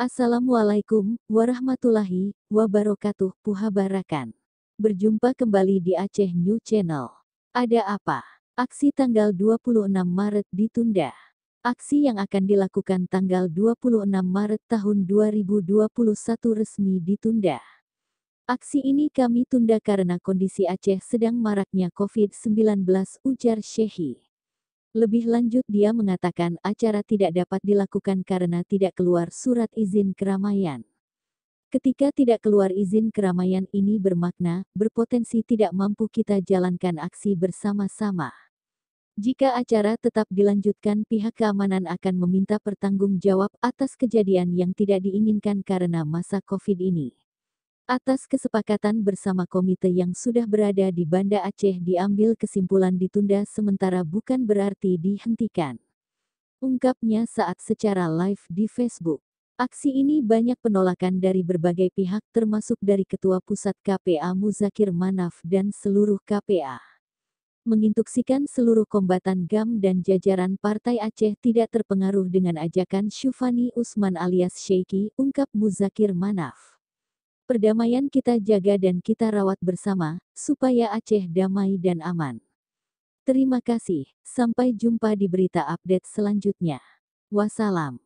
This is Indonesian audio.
Assalamualaikum warahmatullahi wabarakatuh. Puhabarakan. Berjumpa kembali di Aceh New Channel. Ada apa? Aksi tanggal 26 Maret ditunda. Aksi yang akan dilakukan tanggal 26 Maret tahun 2021 resmi ditunda. Aksi ini kami tunda karena kondisi Aceh sedang maraknya COVID-19, ujar Syekhi. Lebih lanjut dia mengatakan acara tidak dapat dilakukan karena tidak keluar surat izin keramaian. Ketika tidak keluar izin keramaian ini bermakna, berpotensi tidak mampu kita jalankan aksi bersama-sama. Jika acara tetap dilanjutkan, pihak keamanan akan meminta pertanggungjawab atas kejadian yang tidak diinginkan karena masa COVID ini. Atas kesepakatan bersama komite yang sudah berada di Banda Aceh diambil kesimpulan ditunda sementara bukan berarti dihentikan. Ungkapnya saat secara live di Facebook. Aksi ini banyak penolakan dari berbagai pihak termasuk dari Ketua Pusat KPA Muzakir Manaf dan seluruh KPA. Menginstruksikan seluruh kombatan GAM dan jajaran Partai Aceh tidak terpengaruh dengan ajakan Syufani Usman alias Syekhi, ungkap Muzakir Manaf. Perdamaian kita jaga dan kita rawat bersama, supaya Aceh damai dan aman. Terima kasih, sampai jumpa di berita update selanjutnya. Wassalam.